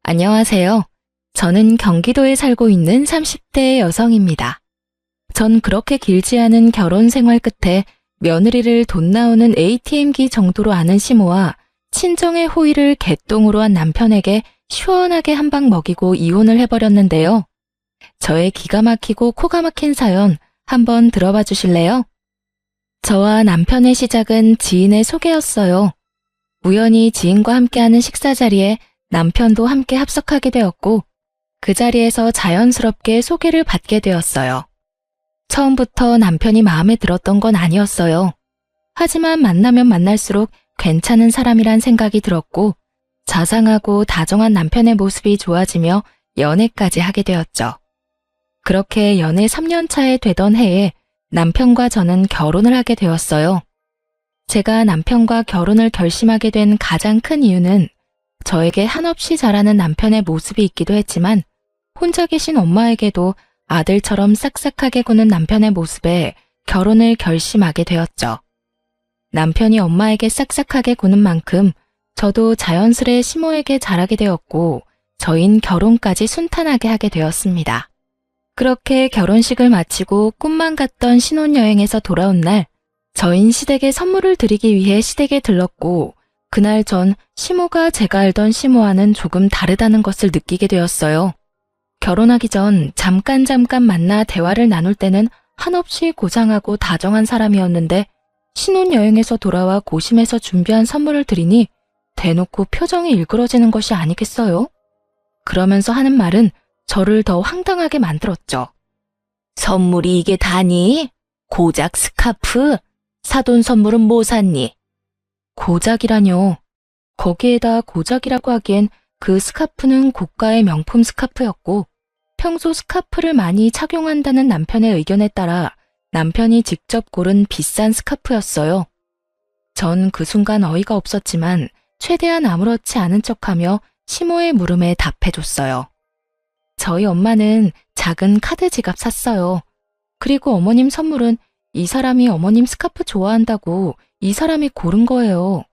안녕하세요. 저는 경기도에 살고 있는 30대 여성입니다. 전 그렇게 길지 않은 결혼 생활 끝에 며느리를 돈 나오는 ATM기 정도로 아는 시모와 친정의 호의를 개똥으로 한 남편에게 시원하게 한 방 먹이고 이혼을 해버렸는데요. 저의 기가 막히고 코가 막힌 사연 한번 들어봐 주실래요? 저와 남편의 시작은 지인의 소개였어요. 우연히 지인과 함께하는 식사 자리에 남편도 함께 합석하게 되었고 그 자리에서 자연스럽게 소개를 받게 되었어요. 처음부터 남편이 마음에 들었던 건 아니었어요. 하지만 만나면 만날수록 괜찮은 사람이란 생각이 들었고 자상하고 다정한 남편의 모습이 좋아지며 연애까지 하게 되었죠. 그렇게 연애 3년 차에 되던 해에 남편과 저는 결혼을 하게 되었어요. 제가 남편과 결혼을 결심하게 된 가장 큰 이유는 저에게 한없이 잘하는 남편의 모습이 있기도 했지만 혼자 계신 엄마에게도 아들처럼 싹싹하게 구는 남편의 모습에 결혼을 결심하게 되었죠. 남편이 엄마에게 싹싹하게 구는 만큼 저도 자연스레 시모에게 잘하게 되었고 저흰 결혼까지 순탄하게 하게 되었습니다. 그렇게 결혼식을 마치고 꿈만 같던 신혼여행에서 돌아온 날 저흰 시댁에 선물을 드리기 위해 시댁에 들렀고 그날 전 시모가 제가 알던 시모와는 조금 다르다는 것을 느끼게 되었어요. 결혼하기 전 잠깐 만나 대화를 나눌 때는 한없이 고상하고 다정한 사람이었는데 신혼여행에서 돌아와 고심해서 준비한 선물을 드리니 대놓고 표정이 일그러지는 것이 아니겠어요? 그러면서 하는 말은 저를 더 황당하게 만들었죠. 선물이 이게 다니? 고작 스카프? 사돈 선물은 뭐 샀니? 고작이라뇨. 거기에다 고작이라고 하기엔 그 스카프는 고가의 명품 스카프였고 평소 스카프를 많이 착용한다는 남편의 의견에 따라 남편이 직접 고른 비싼 스카프였어요. 전 그 순간 어이가 없었지만 최대한 아무렇지 않은 척하며 시모의 물음에 답해줬어요. 저희 엄마는 작은 카드 지갑 샀어요. 그리고 어머님 선물은 이 사람이 어머님 스카프 좋아한다고 이 사람이 고른 거예요.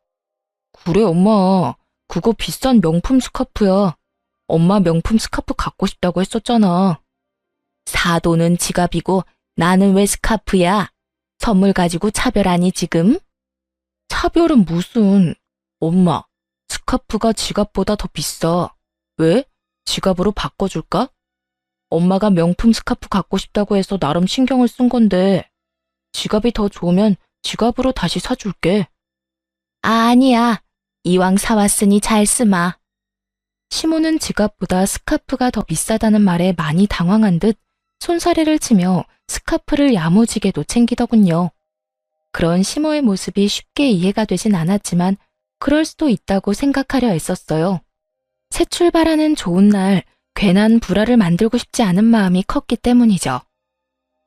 그래 엄마, 그거 비싼 명품 스카프야. 엄마 명품 스카프 갖고 싶다고 했었잖아. 사돈은 지갑이고 나는 왜 스카프야? 선물 가지고 차별하니 지금? 차별은 무슨. 엄마, 스카프가 지갑보다 더 비싸. 왜? 지갑으로 바꿔줄까? 엄마가 명품 스카프 갖고 싶다고 해서 나름 신경을 쓴 건데 지갑이 더 좋으면 지갑으로 다시 사줄게. 아니야. 이왕 사왔으니 잘 쓰마. 시모는 지갑보다 스카프가 더 비싸다는 말에 많이 당황한 듯 손사래를 치며 스카프를 야무지게도 챙기더군요. 그런 시모의 모습이 쉽게 이해가 되진 않았지만 그럴 수도 있다고 생각하려 애썼어요. 새 출발하는 좋은 날 괜한 불화를 만들고 싶지 않은 마음이 컸기 때문이죠.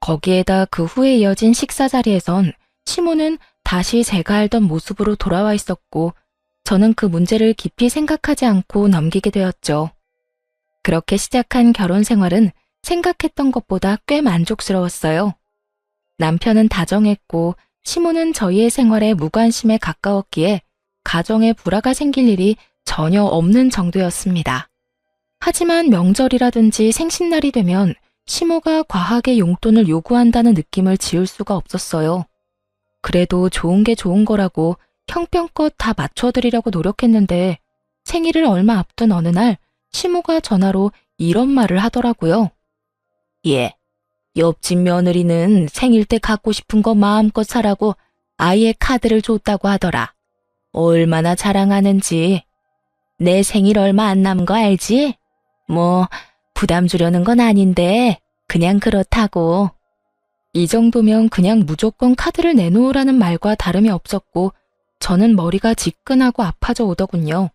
거기에다 그 후에 이어진 식사 자리에선 시모는 다시 제가 알던 모습으로 돌아와 있었고 저는 그 문제를 깊이 생각하지 않고 넘기게 되었죠. 그렇게 시작한 결혼 생활은 생각했던 것보다 꽤 만족스러웠어요. 남편은 다정했고 시모는 저희의 생활에 무관심에 가까웠기에 가정에 불화가 생길 일이 전혀 없는 정도였습니다. 하지만 명절이라든지 생신날이 되면 시모가 과하게 용돈을 요구한다는 느낌을 지울 수가 없었어요. 그래도 좋은 게 좋은 거라고 형편껏 다 맞춰드리려고 노력했는데 생일을 얼마 앞둔 어느 날 시모가 전화로 이런 말을 하더라고요. 예, 옆집 며느리는 생일 때 갖고 싶은 거 마음껏 사라고 아예 카드를 줬다고 하더라. 얼마나 자랑하는지. 내 생일 얼마 안 남은 거 알지? 뭐 부담 주려는 건 아닌데 그냥 그렇다고. 이 정도면 그냥 무조건 카드를 내놓으라는 말과 다름이 없었고 저는 머리가 지끈하고 아파져 오더군요.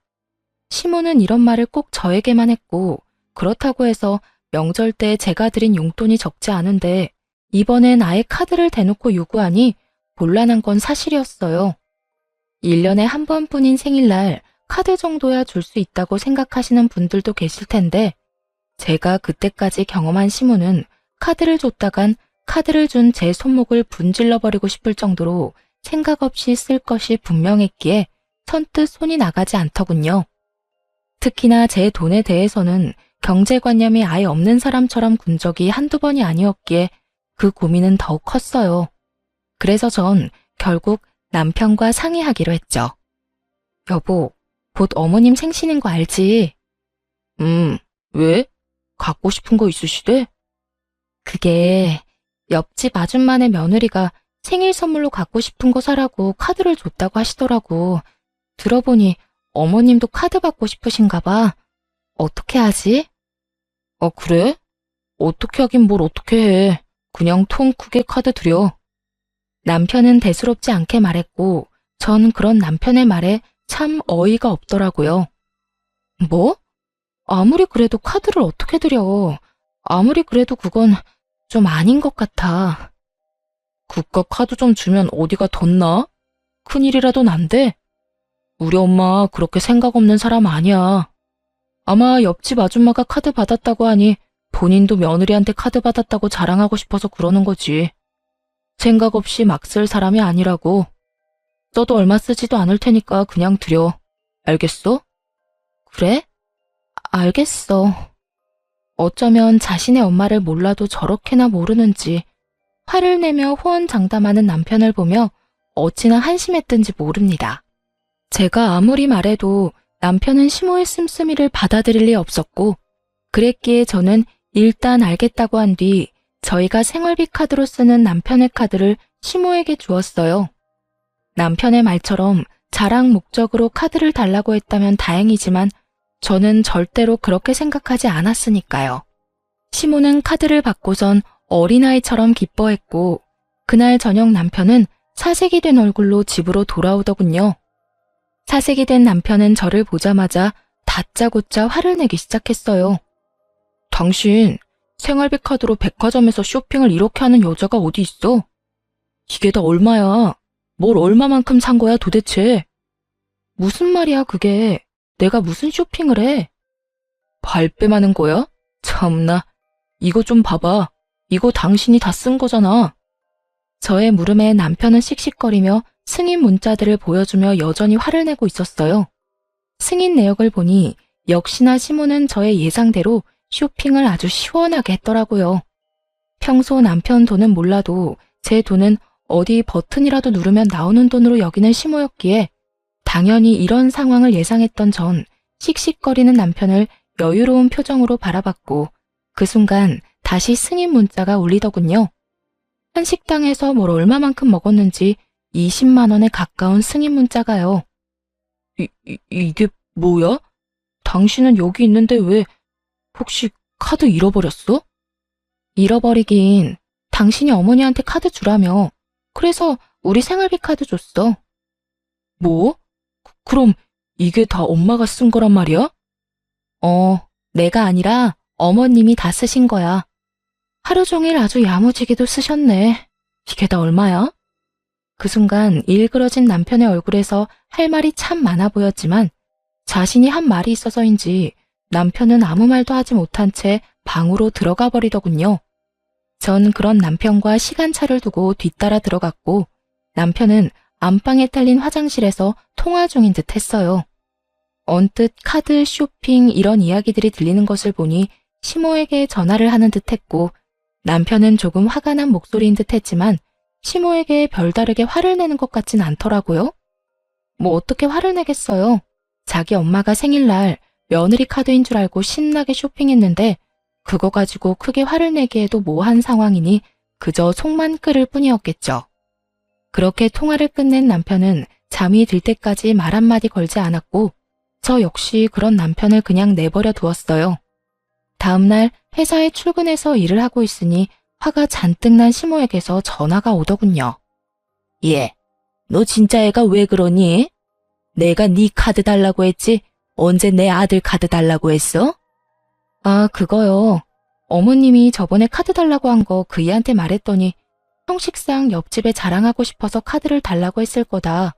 시모는 이런 말을 꼭 저에게만 했고 그렇다고 해서 명절 때 제가 드린 용돈이 적지 않은데 이번엔 아예 카드를 대놓고 요구하니 곤란한 건 사실이었어요. 1년에 한 번뿐인 생일날 카드 정도야 줄 수 있다고 생각하시는 분들도 계실 텐데 제가 그때까지 경험한 시모는 카드를 줬다간 카드를 준 제 손목을 분질러버리고 싶을 정도로 생각 없이 쓸 것이 분명했기에 선뜻 손이 나가지 않더군요. 특히나 제 돈에 대해서는 경제관념이 아예 없는 사람처럼 군 적이 한두 번이 아니었기에 그 고민은 더욱 컸어요. 그래서 전 결국 남편과 상의하기로 했죠. 여보, 곧 어머님 생신인 거 알지? 왜? 갖고 싶은 거 있으시대? 그게 옆집 아줌마네 며느리가 생일 선물로 갖고 싶은 거 사라고 카드를 줬다고 하시더라고. 들어보니 어머님도 카드 받고 싶으신가 봐. 어떻게 하지? 그래? 어떻게 하긴 뭘 어떻게 해. 그냥 통 크게 카드 드려. 남편은 대수롭지 않게 말했고 전 그런 남편의 말에 참 어이가 없더라고요. 뭐? 아무리 그래도 카드를 어떻게 드려. 아무리 그래도 그건 좀 아닌 것 같아. 그깟 카드 좀 주면 어디가 덧나? 큰일이라도 난대? 우리 엄마 그렇게 생각 없는 사람 아니야. 아마 옆집 아줌마가 카드 받았다고 하니 본인도 며느리한테 카드 받았다고 자랑하고 싶어서 그러는 거지. 생각 없이 막 쓸 사람이 아니라고. 써도 얼마 쓰지도 않을 테니까 그냥 드려. 알겠어? 그래? 알겠어. 어쩌면 자신의 엄마를 몰라도 저렇게나 모르는지 화를 내며 호언장담하는 남편을 보며 어찌나 한심했던지 모릅니다. 제가 아무리 말해도 남편은 시모의 씀씀이를 받아들일 리 없었고 그랬기에 저는 일단 알겠다고 한 뒤 저희가 생활비 카드로 쓰는 남편의 카드를 시모에게 주었어요. 남편의 말처럼 자랑 목적으로 카드를 달라고 했다면 다행이지만 저는 절대로 그렇게 생각하지 않았으니까요. 시모는 카드를 받고선 어린아이처럼 기뻐했고 그날 저녁 남편은 사색이 된 얼굴로 집으로 돌아오더군요. 사색이 된 남편은 저를 보자마자 다짜고짜 화를 내기 시작했어요. 당신 생활비 카드로 백화점에서 쇼핑을 이렇게 하는 여자가 어디 있어? 이게 다 얼마야? 뭘 얼마만큼 산 거야 도대체? 무슨 말이야 그게? 내가 무슨 쇼핑을 해? 발뺌하는 거야? 참나, 이거 좀 봐봐. 이거 당신이 다 쓴 거잖아. 저의 물음에 남편은 씩씩거리며 승인 문자들을 보여주며 여전히 화를 내고 있었어요. 승인 내역을 보니 역시나 시모는 저의 예상대로 쇼핑을 아주 시원하게 했더라고요. 평소 남편 돈은 몰라도 제 돈은 어디 버튼이라도 누르면 나오는 돈으로 여기는 시모였기에 당연히 이런 상황을 예상했던 전 씩씩거리는 남편을 여유로운 표정으로 바라봤고 그 순간 다시 승인 문자가 울리더군요. 한식당에서 뭘 얼마만큼 먹었는지 20만 원에 가까운 승인 문자가요. 이게 뭐야? 당신은 여기 있는데 왜 혹시 카드 잃어버렸어? 잃어버리긴 당신이 어머니한테 카드 주라며. 그래서 우리 생활비 카드 줬어. 뭐? 그럼 이게 다 엄마가 쓴 거란 말이야? 내가 아니라 어머님이 다 쓰신 거야. 하루 종일 아주 야무지게도 쓰셨네. 이게 다 얼마야? 그 순간 일그러진 남편의 얼굴에서 할 말이 참 많아 보였지만 자신이 한 말이 있어서인지 남편은 아무 말도 하지 못한 채 방으로 들어가 버리더군요. 전 그런 남편과 시간차를 두고 뒤따라 들어갔고 남편은 안방에 딸린 화장실에서 통화 중인 듯 했어요. 언뜻 카드, 쇼핑 이런 이야기들이 들리는 것을 보니 시모에게 전화를 하는 듯 했고 남편은 조금 화가 난 목소리인 듯 했지만 시모에게 별다르게 화를 내는 것 같진 않더라고요. 뭐 어떻게 화를 내겠어요. 자기 엄마가 생일날 며느리 카드인 줄 알고 신나게 쇼핑했는데 그거 가지고 크게 화를 내기에도 모호한 상황이니 그저 속만 끓을 뿐이었겠죠. 그렇게 통화를 끝낸 남편은 잠이 들 때까지 말 한마디 걸지 않았고 저 역시 그런 남편을 그냥 내버려 두었어요. 다음날 회사에 출근해서 일을 하고 있으니 화가 잔뜩 난 시모에게서 전화가 오더군요. 얘, 너 진짜 애가 왜 그러니? 내가 네 카드 달라고 했지? 언제 내 아들 카드 달라고 했어? 아, 그거요. 어머님이 저번에 카드 달라고 한 거 그 애한테 말했더니 형식상 옆집에 자랑하고 싶어서 카드를 달라고 했을 거다.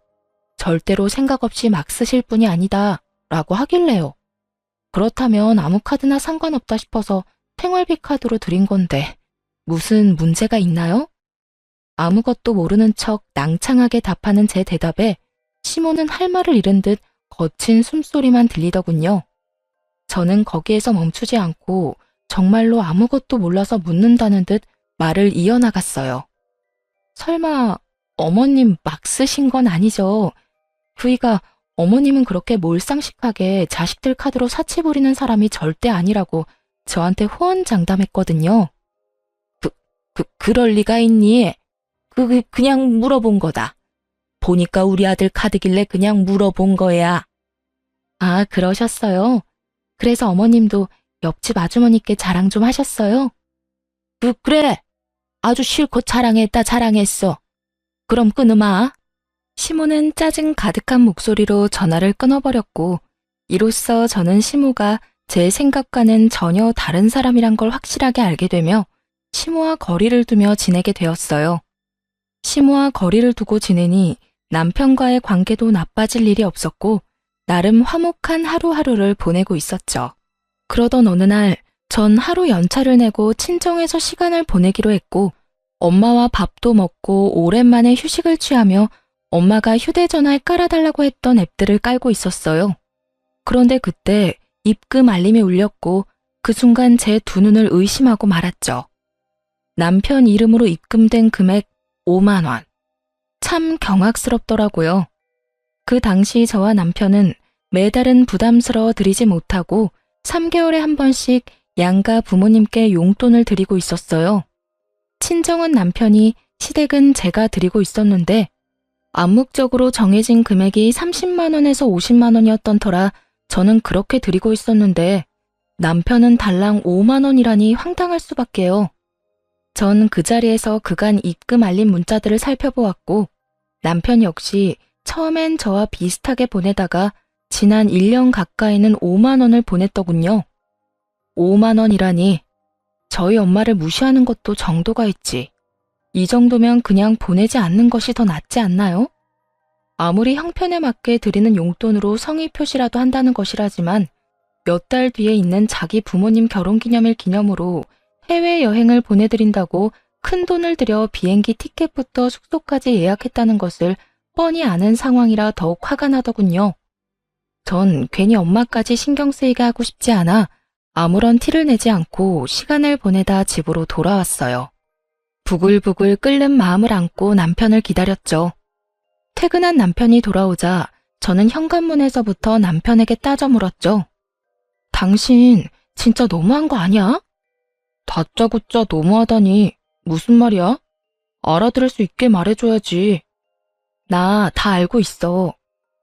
절대로 생각 없이 막 쓰실 분이 아니다. 라고 하길래요. 그렇다면 아무 카드나 상관없다 싶어서 생활비 카드로 드린 건데 무슨 문제가 있나요? 아무것도 모르는 척 낭창하게 답하는 제 대답에 시모는 할 말을 잃은 듯 거친 숨소리만 들리더군요. 저는 거기에서 멈추지 않고 정말로 아무것도 몰라서 묻는다는 듯 말을 이어나갔어요. 설마 어머님 막 쓰신 건 아니죠? 그이가 어머님은 그렇게 몰상식하게 자식들 카드로 사치 부리는 사람이 절대 아니라고 저한테 호언장담했거든요. 그럴 리가 있니? 그냥 물어본 거다. 보니까 우리 아들 카드길래 그냥 물어본 거야. 아, 그러셨어요? 그래서 어머님도 옆집 아주머니께 자랑 좀 하셨어요? 그래. 아주 실컷 자랑했어. 그럼 끊으마. 시모는 짜증 가득한 목소리로 전화를 끊어버렸고, 이로써 저는 시모가 제 생각과는 전혀 다른 사람이란 걸 확실하게 알게 되며 시모와 거리를 두며 지내게 되었어요. 시모와 거리를 두고 지내니 남편과의 관계도 나빠질 일이 없었고 나름 화목한 하루하루를 보내고 있었죠. 그러던 어느 날 전 하루 연차를 내고 친정에서 시간을 보내기로 했고 엄마와 밥도 먹고 오랜만에 휴식을 취하며 엄마가 휴대전화에 깔아달라고 했던 앱들을 깔고 있었어요. 그런데 그때 입금 알림이 울렸고 그 순간 제 두 눈을 의심하고 말았죠. 남편 이름으로 입금된 금액 5만 원. 참 경악스럽더라고요. 그 당시 저와 남편은 매달은 부담스러워 드리지 못하고 3개월에 한 번씩 양가 부모님께 용돈을 드리고 있었어요. 친정은 남편이, 시댁은 제가 드리고 있었는데 암묵적으로 정해진 금액이 30만 원에서 50만 원이었던 터라 저는 그렇게 드리고 있었는데 남편은 달랑 5만 원이라니 황당할 수밖에요. 전 그 자리에서 그간 입금 알림 문자들을 살펴보았고 남편 역시 처음엔 저와 비슷하게 보내다가 지난 1년 가까이는 5만 원을 보냈더군요. 5만 원이라니 저희 엄마를 무시하는 것도 정도가 있지. 이 정도면 그냥 보내지 않는 것이 더 낫지 않나요? 아무리 형편에 맞게 드리는 용돈으로 성의 표시라도 한다는 것이라지만 몇 달 뒤에 있는 자기 부모님 결혼기념일 기념으로 해외여행을 보내드린다고 큰돈을 들여 비행기 티켓부터 숙소까지 예약했다는 것을 뻔히 아는 상황이라 더욱 화가 나더군요. 전 괜히 엄마까지 신경 쓰이게 하고 싶지 않아 아무런 티를 내지 않고 시간을 보내다 집으로 돌아왔어요. 부글부글 끓는 마음을 안고 남편을 기다렸죠. 퇴근한 남편이 돌아오자 저는 현관문에서부터 남편에게 따져 물었죠. 당신 진짜 너무한 거 아니야? 다짜고짜 너무하다니 무슨 말이야? 알아들을 수 있게 말해줘야지. 나 다 알고 있어.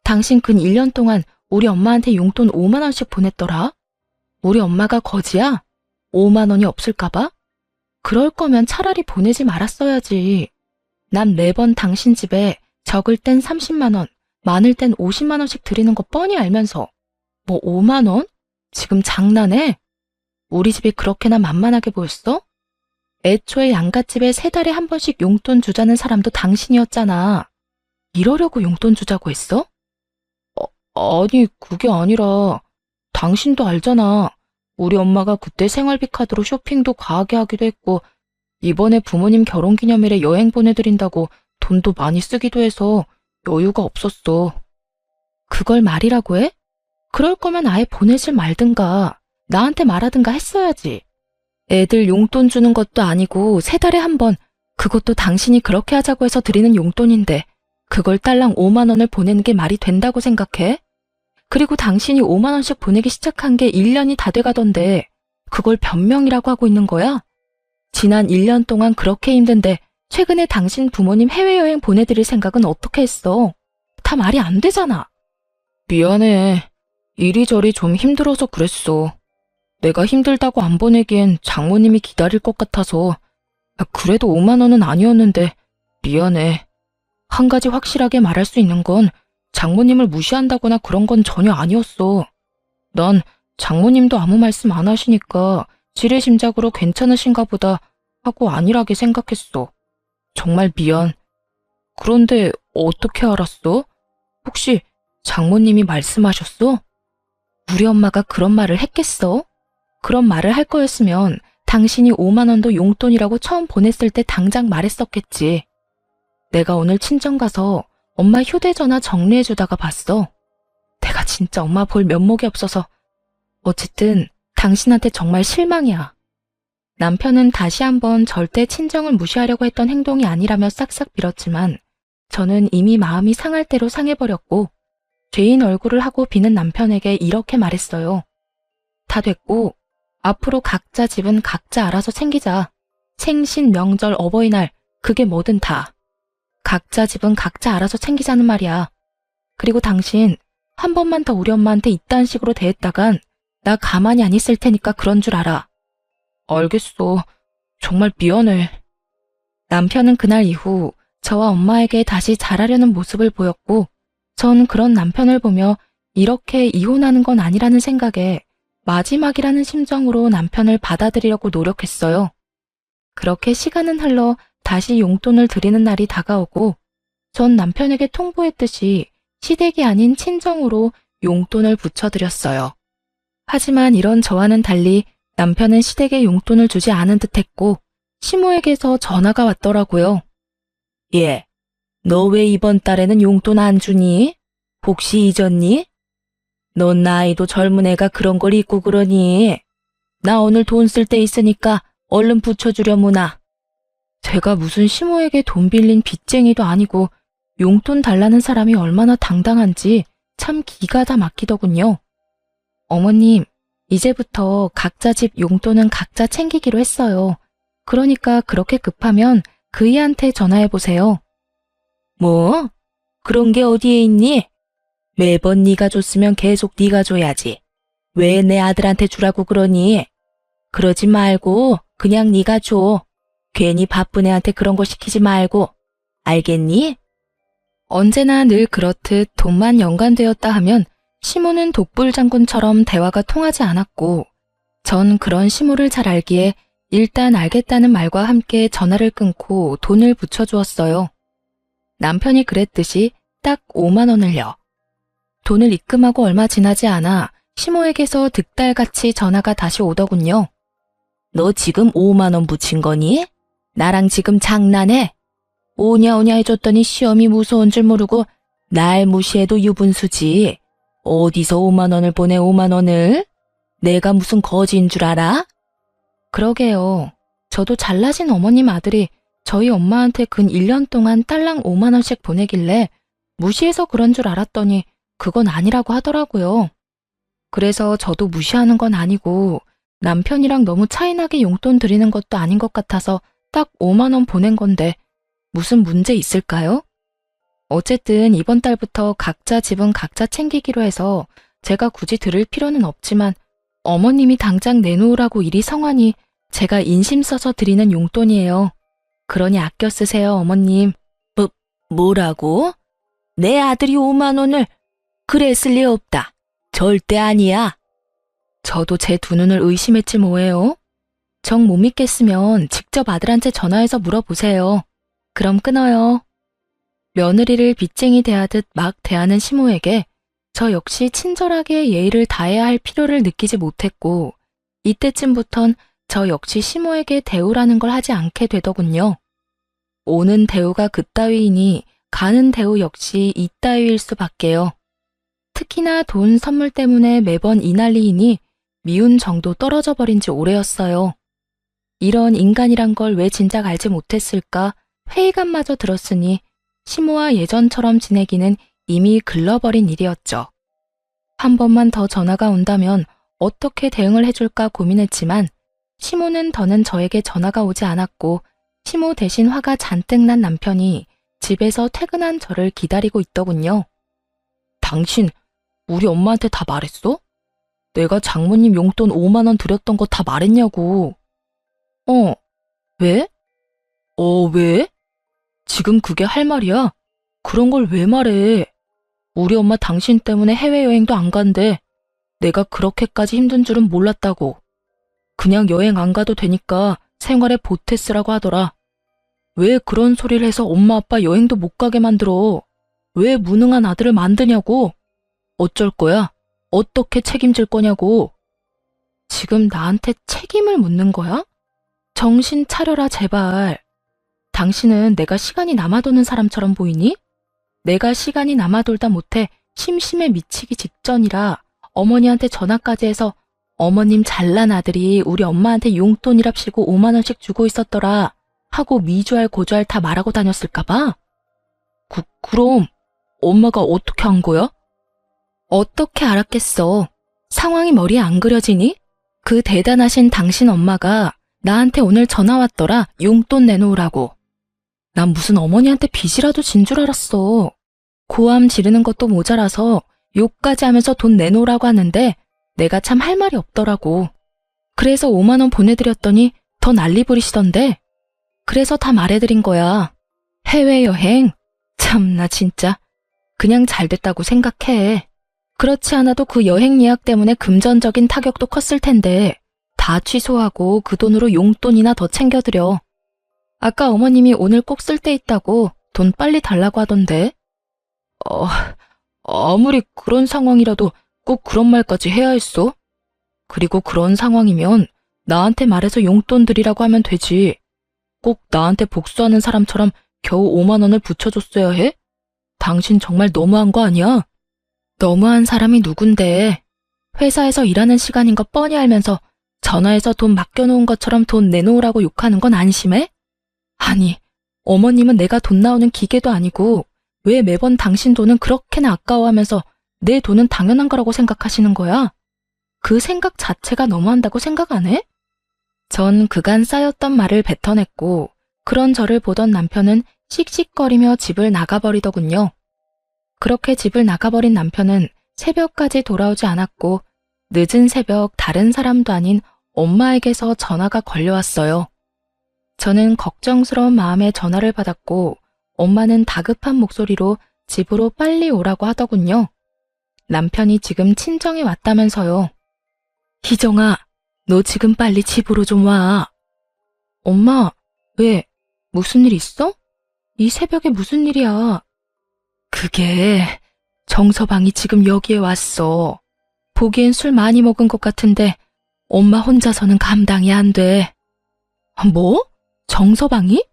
당신 근 1년 동안 우리 엄마한테 용돈 5만 원씩 보냈더라. 우리 엄마가 거지야? 5만 원이 없을까봐? 그럴 거면 차라리 보내지 말았어야지. 난 매번 당신 집에 적을 땐 30만 원, 많을 땐 50만 원씩 드리는 거 뻔히 알면서 뭐 5만 원? 지금 장난해? 우리 집이 그렇게나 만만하게 보였어? 애초에 양갓집에 3달에 한 번씩 용돈 주자는 사람도 당신이었잖아. 이러려고 용돈 주자고 했어? 아니 그게 아니라 당신도 알잖아. 우리 엄마가 그때 생활비 카드로 쇼핑도 과하게 하기도 했고 이번에 부모님 결혼기념일에 여행 보내드린다고 돈도 많이 쓰기도 해서 여유가 없었어. 그걸 말이라고 해? 그럴 거면 아예 보내질 말든가 나한테 말하든가 했어야지. 애들 용돈 주는 것도 아니고 3달에 한 번, 그것도 당신이 그렇게 하자고 해서 드리는 용돈인데 그걸 딸랑 5만 원을 보내는 게 말이 된다고 생각해? 그리고 당신이 5만 원씩 보내기 시작한 게 1년이 다 돼가던데 그걸 변명이라고 하고 있는 거야? 지난 1년 동안 그렇게 힘든데 최근에 당신 부모님 해외여행 보내드릴 생각은 어떻게 했어? 다 말이 안 되잖아. 미안해. 이리저리 좀 힘들어서 그랬어. 내가 힘들다고 안 보내기엔 장모님이 기다릴 것 같아서. 그래도 5만 원은 아니었는데 미안해. 한 가지 확실하게 말할 수 있는 건 장모님을 무시한다거나 그런 건 전혀 아니었어. 난 장모님도 아무 말씀 안 하시니까 지레심작으로 괜찮으신가 보다 하고 안일하게 생각했어. 정말 미안. 그런데 어떻게 알았어? 혹시 장모님이 말씀하셨어? 우리 엄마가 그런 말을 했겠어? 그런 말을 할 거였으면 당신이 5만 원도 용돈이라고 처음 보냈을 때 당장 말했었겠지. 내가 오늘 친정 가서 엄마 휴대전화 정리해주다가 봤어. 내가 진짜 엄마 볼 면목이 없어서 어쨌든 당신한테 정말 실망이야. 남편은 다시 한번 절대 친정을 무시하려고 했던 행동이 아니라며 싹싹 빌었지만 저는 이미 마음이 상할 대로 상해버렸고 죄인 얼굴을 하고 비는 남편에게 이렇게 말했어요. 다 됐고 앞으로 각자 집은 각자 알아서 챙기자. 생신, 명절, 어버이날 그게 뭐든 다. 각자 집은 각자 알아서 챙기자는 말이야. 그리고 당신 한 번만 더 우리 엄마한테 이딴 식으로 대했다간 나 가만히 안 있을 테니까 그런 줄 알아. 알겠어. 정말 미안해. 남편은 그날 이후 저와 엄마에게 다시 잘하려는 모습을 보였고 전 그런 남편을 보며 이렇게 이혼하는 건 아니라는 생각에 마지막이라는 심정으로 남편을 받아들이려고 노력했어요. 그렇게 시간은 흘러 다시 용돈을 드리는 날이 다가오고 전 남편에게 통보했듯이 시댁이 아닌 친정으로 용돈을 붙여드렸어요. 하지만 이런 저와는 달리 남편은 시댁에 용돈을 주지 않은 듯했고 시모에게서 전화가 왔더라고요. 예, 너 왜 이번 달에는 용돈 안 주니? 혹시 잊었니? 넌 나이도 젊은 애가 그런 걸 잊고 그러니? 나 오늘 돈 쓸 때 있으니까 얼른 붙여주려무나. 제가 무슨 시모에게 돈 빌린 빚쟁이도 아니고 용돈 달라는 사람이 얼마나 당당한지 참 기가 다 막히더군요. 어머님, 이제부터 각자 집 용돈은 각자 챙기기로 했어요. 그러니까 그렇게 급하면 그이한테 전화해보세요. 뭐? 그런 게 어디에 있니? 매번 네가 줬으면 계속 네가 줘야지. 왜 내 아들한테 주라고 그러니? 그러지 말고 그냥 네가 줘. 괜히 바쁜 애한테 그런 거 시키지 말고. 알겠니? 언제나 늘 그렇듯 돈만 연관되었다 하면 시모는 독불장군처럼 대화가 통하지 않았고 전 그런 시모를 잘 알기에 일단 알겠다는 말과 함께 전화를 끊고 돈을 붙여주었어요. 남편이 그랬듯이 딱 5만 원을요. 돈을 입금하고 얼마 지나지 않아 시모에게서 득달같이 전화가 다시 오더군요. 너 지금 5만 원 붙인 거니? 나랑 지금 장난해? 오냐오냐 해줬더니 시험이 무서운 줄 모르고 날 무시해도 유분수지. 어디서 5만 원을 보내 5만 원을? 내가 무슨 거지인 줄 알아? 그러게요. 저도 잘나신 어머님 아들이 저희 엄마한테 근 1년 동안 딸랑 5만 원씩 보내길래 무시해서 그런 줄 알았더니 그건 아니라고 하더라고요. 그래서 저도 무시하는 건 아니고 남편이랑 너무 차이나게 용돈 드리는 것도 아닌 것 같아서 딱 5만 원 보낸 건데 무슨 문제 있을까요? 어쨌든 이번 달부터 각자 집은 각자 챙기기로 해서 제가 굳이 드릴 필요는 없지만 어머님이 당장 내놓으라고 이리 성하니 제가 인심 써서 드리는 용돈이에요. 그러니 아껴 쓰세요, 어머님. 뭐라고? 내 아들이 5만 원을? 그랬을 리 없다. 절대 아니야. 저도 제 두 눈을 의심했지 뭐예요. 정 못 믿겠으면 직접 아들한테 전화해서 물어보세요. 그럼 끊어요. 며느리를 빚쟁이 대하듯 막 대하는 시모에게 저 역시 친절하게 예의를 다해야 할 필요를 느끼지 못했고 이때쯤부턴 저 역시 시모에게 대우라는 걸 하지 않게 되더군요. 오는 대우가 그따위이니 가는 대우 역시 이따위일 수밖에요. 특히나 돈 선물 때문에 매번 이 난리이니 미운 정도 떨어져 버린 지 오래였어요. 이런 인간이란 걸 왜 진작 알지 못했을까 회의감마저 들었으니 시모와 예전처럼 지내기는 이미 글러버린 일이었죠. 한 번만 더 전화가 온다면 어떻게 대응을 해줄까 고민했지만 시모는 더는 저에게 전화가 오지 않았고 시모 대신 화가 잔뜩 난 남편이 집에서 퇴근한 저를 기다리고 있더군요. 당신 우리 엄마한테 다 말했어? 내가 장모님 용돈 5만 원 드렸던 거 다 말했냐고. 왜? 왜? 지금 그게 할 말이야? 그런 걸 왜 말해? 우리 엄마 당신 때문에 해외여행도 안 간대. 내가 그렇게까지 힘든 줄은 몰랐다고. 그냥 여행 안 가도 되니까 생활에 보태 쓰라고 하더라. 왜 그런 소리를 해서 엄마 아빠 여행도 못 가게 만들어? 왜 무능한 아들을 만드냐고? 어쩔 거야? 어떻게 책임질 거냐고? 지금 나한테 책임을 묻는 거야? 정신 차려라 제발. 당신은 내가 시간이 남아도는 사람처럼 보이니? 내가 시간이 남아돌다 못해 심심해 미치기 직전이라 어머니한테 전화까지 해서 어머님 잘난 아들이 우리 엄마한테 용돈이랍시고 5만 원씩 주고 있었더라 하고 미주알 고주알 다 말하고 다녔을까봐? 그럼 엄마가 어떻게 한 거야? 어떻게 알았겠어. 상황이 머리에 안 그려지니? 그 대단하신 당신 엄마가 나한테 오늘 전화 왔더라. 용돈 내놓으라고. 난 무슨 어머니한테 빚이라도 진 줄 알았어. 고함 지르는 것도 모자라서 욕까지 하면서 돈 내놓으라고 하는데 내가 참 할 말이 없더라고. 그래서 5만 원 보내드렸더니 더 난리 부리시던데. 그래서 다 말해드린 거야. 해외여행? 참나 진짜. 그냥 잘 됐다고 생각해. 그렇지 않아도 그 여행 예약 때문에 금전적인 타격도 컸을 텐데 다 취소하고 그 돈으로 용돈이나 더 챙겨드려. 아까 어머님이 오늘 꼭 쓸 데 있다고 돈 빨리 달라고 하던데. 아무리 그런 상황이라도 꼭 그런 말까지 해야 했어? 그리고 그런 상황이면 나한테 말해서 용돈 드리라고 하면 되지. 꼭 나한테 복수하는 사람처럼 겨우 5만 원을 붙여줬어야 해? 당신 정말 너무한 거 아니야? 너무한 사람이 누군데. 회사에서 일하는 시간인 거 뻔히 알면서 전화해서 돈 맡겨놓은 것처럼 돈 내놓으라고 욕하는 건 안심해? 아니, 어머님은 내가 돈 나오는 기계도 아니고 왜 매번 당신 돈은 그렇게나 아까워하면서 내 돈은 당연한 거라고 생각하시는 거야? 그 생각 자체가 너무한다고 생각 안 해? 전 그간 쌓였던 말을 뱉어냈고 그런 저를 보던 남편은 씩씩거리며 집을 나가버리더군요. 그렇게 집을 나가버린 남편은 새벽까지 돌아오지 않았고 늦은 새벽 다른 사람도 아닌 엄마에게서 전화가 걸려왔어요. 저는 걱정스러운 마음에 전화를 받았고 엄마는 다급한 목소리로 집으로 빨리 오라고 하더군요. 남편이 지금 친정에 왔다면서요. 희정아, 너 지금 빨리 집으로 좀 와. 엄마, 왜? 무슨 일 있어? 이 새벽에 무슨 일이야? 그게 정서방이 지금 여기에 왔어. 보기엔 술 많이 먹은 것 같은데 엄마 혼자서는 감당이 안 돼. 뭐? 정서방이?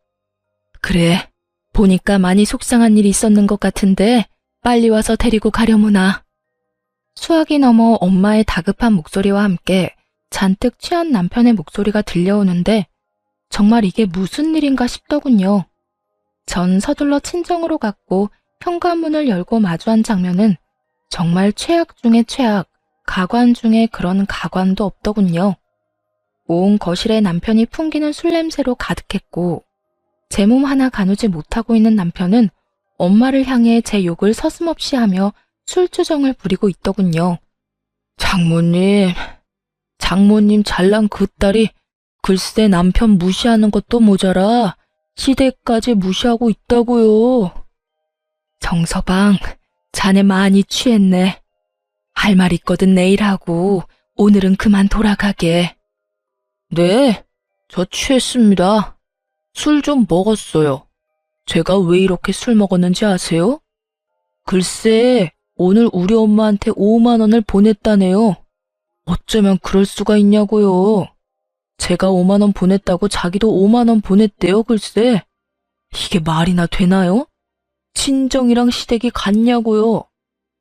그래, 보니까 많이 속상한 일이 있었는 것 같은데 빨리 와서 데리고 가려무나. 수학이 넘어 엄마의 다급한 목소리와 함께 잔뜩 취한 남편의 목소리가 들려오는데 정말 이게 무슨 일인가 싶더군요. 전 서둘러 친정으로 갔고 현관문을 열고 마주한 장면은 정말 최악 중의 최악, 가관 중에 그런 가관도 없더군요. 온 거실에 남편이 풍기는 술 냄새로 가득했고 제 몸 하나 가누지 못하고 있는 남편은 엄마를 향해 제 욕을 서슴없이 하며 술주정을 부리고 있더군요. 장모님 잘난 그 딸이 글쎄 남편 무시하는 것도 모자라 시댁까지 무시하고 있다고요. 정서방, 자네 많이 취했네. 할 말 있거든 내일 하고 오늘은 그만 돌아가게. 네, 저 취했습니다. 술 좀 먹었어요. 제가 왜 이렇게 술 먹었는지 아세요? 글쎄, 오늘 우리 엄마한테 5만 원을 보냈다네요. 어쩌면 그럴 수가 있냐고요. 제가 5만 원 보냈다고 자기도 5만 원 보냈대요, 글쎄. 이게 말이나 되나요? 친정이랑 시댁이 같냐고요.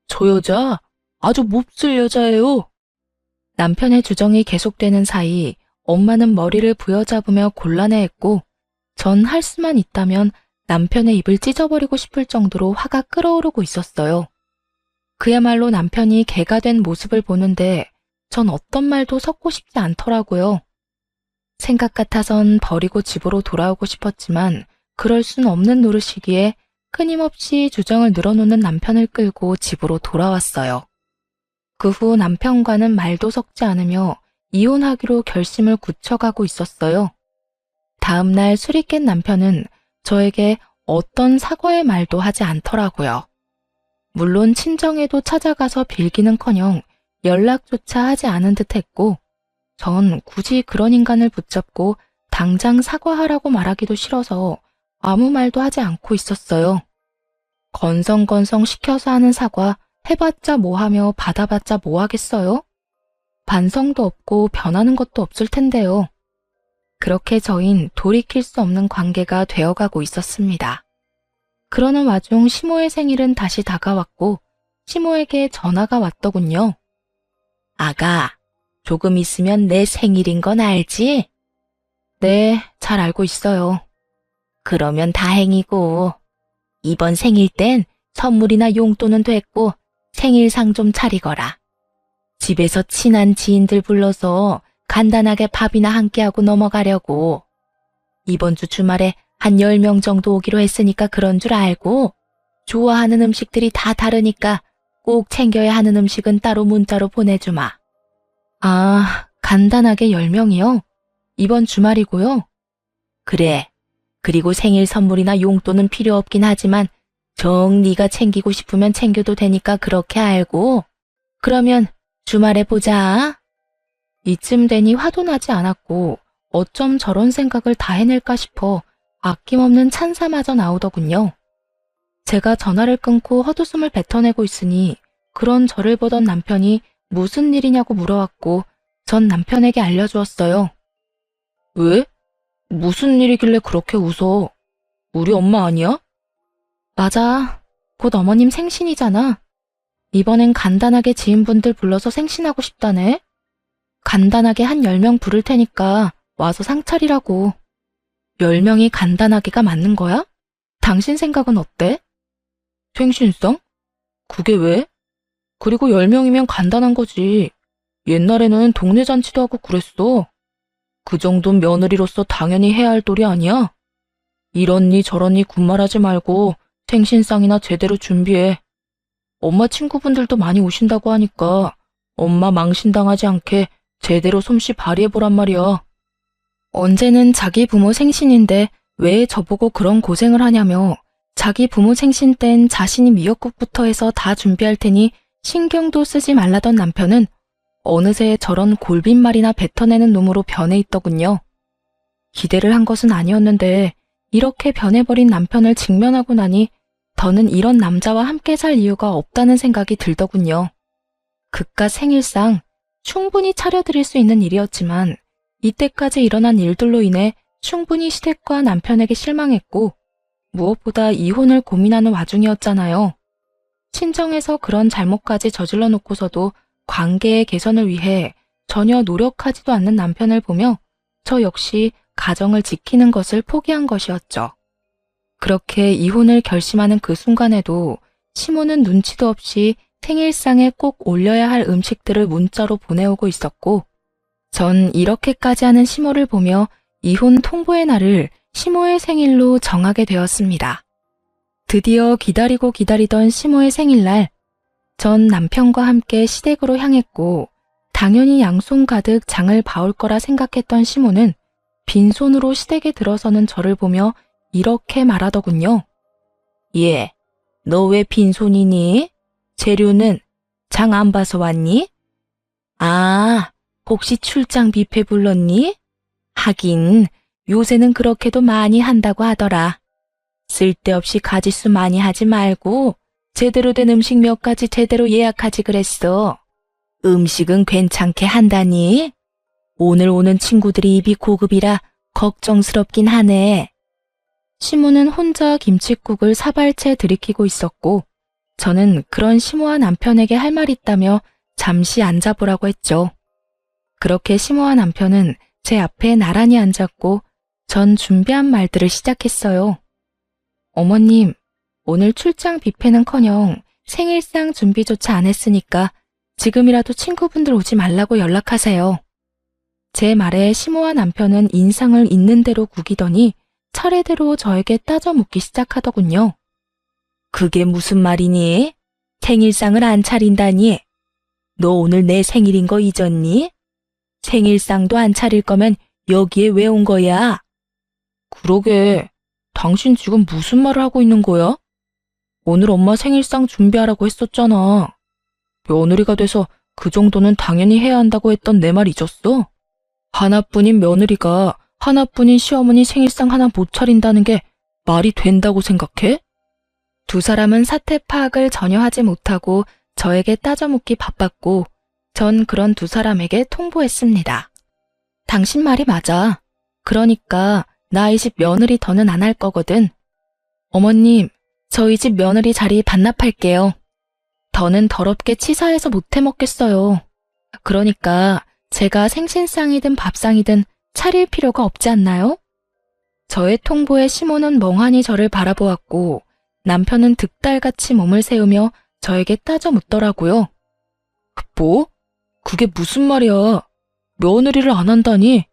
저 여자 아주 몹쓸 여자예요. 남편의 주정이 계속되는 사이 엄마는 머리를 부여잡으며 곤란해했고 전 할 수만 있다면 남편의 입을 찢어버리고 싶을 정도로 화가 끓어오르고 있었어요. 그야말로 남편이 개가 된 모습을 보는데 전 어떤 말도 섞고 싶지 않더라고요. 생각 같아선 버리고 집으로 돌아오고 싶었지만 그럴 순 없는 노릇이기에 끊임없이 주정을 늘어놓는 남편을 끌고 집으로 돌아왔어요. 그 후 남편과는 말도 섞지 않으며 이혼하기로 결심을 굳혀가고 있었어요. 다음 날 술이 깬 남편은 저에게 어떤 사과의 말도 하지 않더라고요. 물론 친정에도 찾아가서 빌기는커녕 연락조차 하지 않은 듯 했고 전 굳이 그런 인간을 붙잡고 당장 사과하라고 말하기도 싫어서 아무 말도 하지 않고 있었어요. 건성건성 시켜서 하는 사과 해봤자 뭐하며 받아봤자 뭐하겠어요? 반성도 없고 변하는 것도 없을 텐데요. 그렇게 저흰 돌이킬 수 없는 관계가 되어가고 있었습니다. 그러는 와중 시모의 생일은 다시 다가왔고 시모에게 전화가 왔더군요. 아가, 조금 있으면 내 생일인 건 알지? 네, 잘 알고 있어요. 그러면 다행이고, 이번 생일 땐 선물이나 용돈은 됐고 생일상 좀 차리거라. 집에서 친한 지인들 불러서 간단하게 밥이나 함께하고 넘어가려고. 이번 주 주말에 한 10명 정도 오기로 했으니까 그런 줄 알고, 좋아하는 음식들이 다 다르니까 꼭 챙겨야 하는 음식은 따로 문자로 보내주마. 아, 간단하게 10명이요? 이번 주말이고요. 그래. 그리고 생일 선물이나 용돈은 필요 없긴 하지만 정 네가 챙기고 싶으면 챙겨도 되니까 그렇게 알고. 그러면 주말에 보자. 이쯤 되니 화도 나지 않았고 어쩜 저런 생각을 다 해낼까 싶어 아낌없는 찬사마저 나오더군요. 제가 전화를 끊고 헛웃음을 뱉어내고 있으니 그런 저를 보던 남편이 무슨 일이냐고 물어왔고 전 남편에게 알려주었어요. 왜? 무슨 일이길래 그렇게 웃어? 우리 엄마 아니야? 맞아. 곧 어머님 생신이잖아. 이번엔 간단하게 지인분들 불러서 생신하고 싶다네. 간단하게 한 10명 부를 테니까 와서 상 차리라고. 10명이 간단하게가 맞는 거야? 당신 생각은 어때? 생신상? 그게 왜? 그리고 10명이면 간단한 거지. 옛날에는 동네 잔치도 하고 그랬어. 그 정도는 며느리로서 당연히 해야 할 도리 아니야? 이러니 저러니 군말하지 말고 생신상이나 제대로 준비해. 엄마 친구분들도 많이 오신다고 하니까 엄마 망신당하지 않게 제대로 솜씨 발휘해보란 말이야. 언제는 자기 부모 생신인데 왜 저보고 그런 고생을 하냐며 자기 부모 생신 땐 자신이 미역국부터 해서 다 준비할 테니 신경도 쓰지 말라던 남편은 어느새 저런 골빈말이나 뱉어내는 놈으로 변해 있더군요. 기대를 한 것은 아니었는데 이렇게 변해버린 남편을 직면하고 나니 더는 이런 남자와 함께 살 이유가 없다는 생각이 들더군요. 그깟 생일상 충분히 차려드릴 수 있는 일이었지만 이때까지 일어난 일들로 인해 충분히 시댁과 남편에게 실망했고 무엇보다 이혼을 고민하는 와중이었잖아요. 친정에서 그런 잘못까지 저질러 놓고서도 관계의 개선을 위해 전혀 노력하지도 않는 남편을 보며 저 역시 가정을 지키는 것을 포기한 것이었죠. 그렇게 이혼을 결심하는 그 순간에도 시모는 눈치도 없이 생일상에 꼭 올려야 할 음식들을 문자로 보내오고 있었고 전 이렇게까지 하는 시모를 보며 이혼 통보의 날을 시모의 생일로 정하게 되었습니다. 드디어 기다리고 기다리던 시모의 생일날 전 남편과 함께 시댁으로 향했고 당연히 양손 가득 장을 봐올 거라 생각했던 시모는 빈손으로 시댁에 들어서는 저를 보며 이렇게 말하더군요. 예, 너 왜 빈손이니? 재료는 장 안 봐서 왔니? 아, 혹시 출장 뷔페 불렀니? 하긴 요새는 그렇게도 많이 한다고 하더라. 쓸데없이 가짓수 많이 하지 말고 제대로 된 음식 몇 가지 제대로 예약하지 그랬어. 음식은 괜찮게 한다니? 오늘 오는 친구들이 입이 고급이라 걱정스럽긴 하네. 시모는 혼자 김칫국을 사발채 들이키고 있었고 저는 그런 시모와 남편에게 할 말 있다며 잠시 앉아보라고 했죠. 그렇게 시모와 남편은 제 앞에 나란히 앉았고 전 준비한 말들을 시작했어요. 어머님, 오늘 출장 뷔페는커녕 생일상 준비조차 안 했으니까 지금이라도 친구분들 오지 말라고 연락하세요. 제 말에 시모와 남편은 인상을 있는 대로 구기더니 차례대로 저에게 따져 묻기 시작하더군요. 그게 무슨 말이니? 생일상을 안 차린다니? 너 오늘 내 생일인 거 잊었니? 생일상도 안 차릴 거면 여기에 왜 온 거야? 그러게, 당신 지금 무슨 말을 하고 있는 거야? 오늘 엄마 생일상 준비하라고 했었잖아. 며느리가 돼서 그 정도는 당연히 해야 한다고 했던 내 말 잊었어? 하나뿐인 며느리가 하나뿐인 시어머니 생일상 하나 못 차린다는 게 말이 된다고 생각해? 두 사람은 사태 파악을 전혀 하지 못하고 저에게 따져묻기 바빴고 전 그런 두 사람에게 통보했습니다. 당신 말이 맞아. 그러니까 나이 집 며느리 더는 안 할 거거든. 어머님, 저희 집 며느리 자리 반납할게요. 더는 더럽게 치사해서 못 해먹겠어요. 그러니까 제가 생신상이든 밥상이든 차릴 필요가 없지 않나요? 저의 통보에 시모는 멍하니 저를 바라보았고 남편은 득달같이 몸을 세우며 저에게 따져 묻더라고요. 뭐? 그게 무슨 말이야? 며느리를 안 한다니?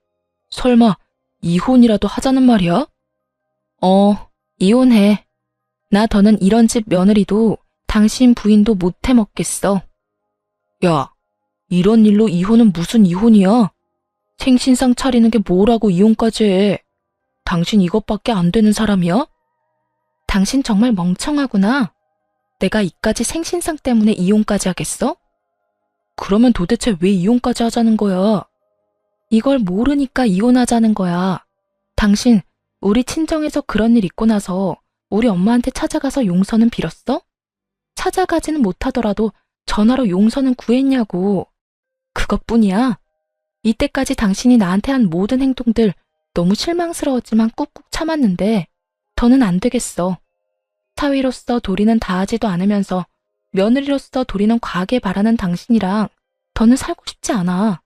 설마 이혼이라도 하자는 말이야? 이혼해. 나 더는 이런 집 며느리도 당신 부인도 못 해먹겠어. 야, 이런 일로 이혼은 무슨 이혼이야? 생신상 차리는 게 뭐라고 이혼까지 해? 당신 이것밖에 안 되는 사람이야? 당신 정말 멍청하구나. 내가 이까지 생신상 때문에 이혼까지 하겠어? 그러면 도대체 왜 이혼까지 하자는 거야? 이걸 모르니까 이혼하자는 거야. 당신 우리 친정에서 그런 일 있고 나서 우리 엄마한테 찾아가서 용서는 빌었어? 찾아가지는 못하더라도 전화로 용서는 구했냐고. 그것뿐이야. 이때까지 당신이 나한테 한 모든 행동들 너무 실망스러웠지만 꾹꾹 참았는데 더는 안 되겠어. 사위로서 도리는 다하지도 않으면서 며느리로서 도리는 과하게 바라는 당신이랑 더는 살고 싶지 않아.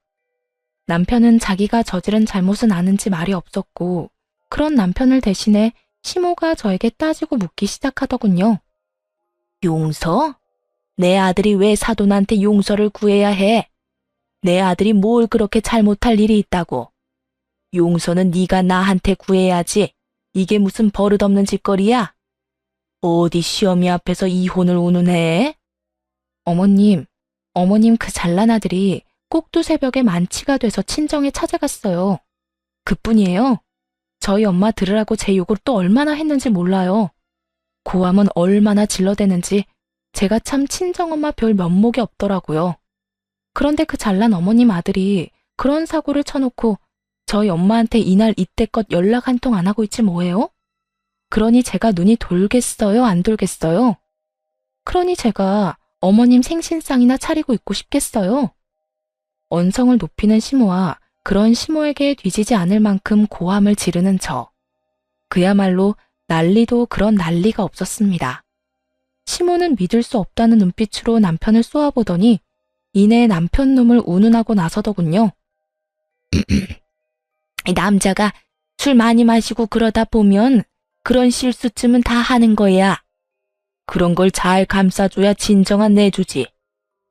남편은 자기가 저지른 잘못은 아는지 말이 없었고 그런 남편을 대신해 시모가 저에게 따지고 묻기 시작하더군요. 용서? 내 아들이 왜 사돈한테 용서를 구해야 해? 내 아들이 뭘 그렇게 잘못할 일이 있다고? 용서는 네가 나한테 구해야지. 이게 무슨 버릇없는 짓거리야? 어디 시어미 앞에서 이혼을 운운해? 어머님 그 잘난 아들이 꼭두 새벽에 만취가 돼서 친정에 찾아갔어요. 그뿐이에요. 저희 엄마 들으라고 제 욕을 또 얼마나 했는지 몰라요. 고함은 얼마나 질러대는지 제가 참 친정엄마 별 면목이 없더라고요. 그런데 그 잘난 어머님 아들이 그런 사고를 쳐놓고 저희 엄마한테 이날 이때껏 연락 한 통 안 하고 있지 뭐예요? 그러니 제가 눈이 돌겠어요, 안 돌겠어요? 그러니 제가 어머님 생신상이나 차리고 있고 싶겠어요? 언성을 높이는 시모와 그런 시모에게 뒤지지 않을 만큼 고함을 지르는 저. 그야말로 난리도 그런 난리가 없었습니다. 시모는 믿을 수 없다는 눈빛으로 남편을 쏘아보더니 이내 남편 놈을 운운하고 나서더군요. 남자가 술 많이 마시고 그러다 보면 그런 실수쯤은 다 하는 거야. 그런 걸 잘 감싸줘야 진정한 내주지.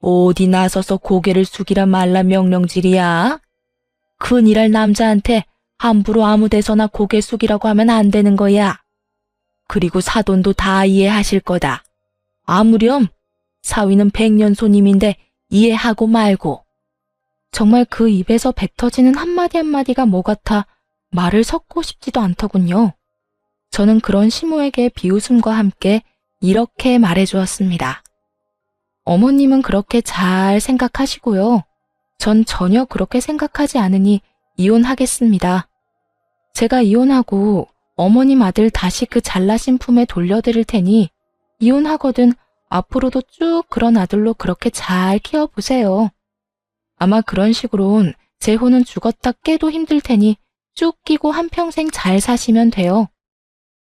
어디 나서서 고개를 숙이라 말라 명령질이야. 큰일할 남자한테 함부로 아무 데서나 고개 숙이라고 하면 안 되는 거야. 그리고 사돈도 다 이해하실 거다. 아무렴 사위는 백년 손님인데 이해하고 말고. 정말 그 입에서 뱉어지는 한마디 한마디가 뭐 같아 말을 섞고 싶지도 않더군요. 저는 그런 시모에게 비웃음과 함께 이렇게 말해주었습니다. 어머님은 그렇게 잘 생각하시고요. 전 전혀 그렇게 생각하지 않으니 이혼하겠습니다. 제가 이혼하고 어머님 아들 다시 그 잘나신 품에 돌려드릴 테니 이혼하거든 앞으로도 쭉 그런 아들로 그렇게 잘 키워보세요. 아마 그런 식으론 제 혼은 죽었다 깨도 힘들 테니 쭉 끼고 한평생 잘 사시면 돼요.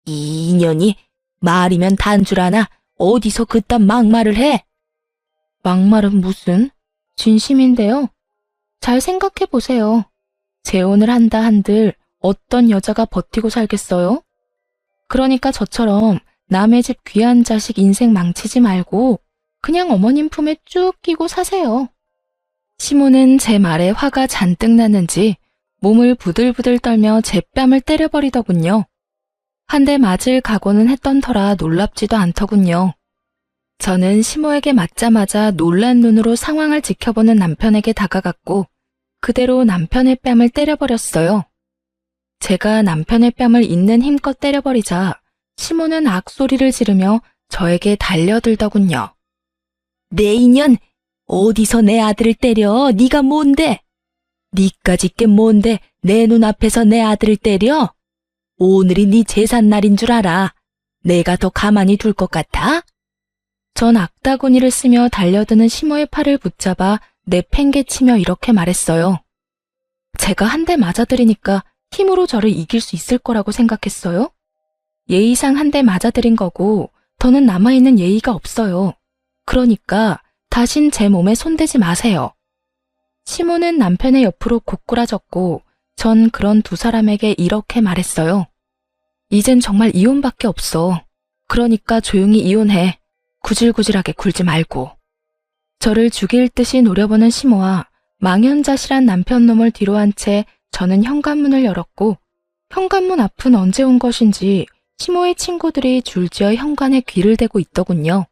이 인연이 말이면 단줄 아나 어디서 그딴 막말을 해? 막말은 무슨? 진심인데요. 잘 생각해보세요. 재혼을 한다 한들 어떤 여자가 버티고 살겠어요? 그러니까 저처럼 남의 집 귀한 자식 인생 망치지 말고 그냥 어머님 품에 쭉 끼고 사세요. 시모는 제 말에 화가 잔뜩 났는지 몸을 부들부들 떨며 제 뺨을 때려버리더군요. 한 대 맞을 각오는 했던 터라 놀랍지도 않더군요. 저는 시모에게 맞자마자 놀란 눈으로 상황을 지켜보는 남편에게 다가갔고 그대로 남편의 뺨을 때려버렸어요. 제가 남편의 뺨을 있는 힘껏 때려버리자 시모는 악소리를 지르며 저에게 달려들더군요. 내 인연! 어디서 내 아들을 때려? 네가 뭔데? 니까짓 게 뭔데 내 눈앞에서 내 아들을 때려? 오늘이 네 제삿날인 줄 알아. 내가 더 가만히 둘 것 같아? 전 악다구니를 쓰며 달려드는 시모의 팔을 붙잡아 내팽개치며 이렇게 말했어요. 제가 한 대 맞아들이니까 힘으로 저를 이길 수 있을 거라고 생각했어요? 예의상 한 대 맞아들인 거고 더는 남아있는 예의가 없어요. 그러니까 다신 제 몸에 손대지 마세요. 시모는 남편의 옆으로 고꾸라졌고 전 그런 두 사람에게 이렇게 말했어요. 이젠 정말 이혼밖에 없어. 그러니까 조용히 이혼해. 구질구질하게 굴지 말고. 저를 죽일 듯이 노려보는 시모와 망연자실한 남편 놈을 뒤로 한 채 저는 현관문을 열었고 현관문 앞은 언제 온 것인지 시모의 친구들이 줄지어 현관에 귀를 대고 있더군요.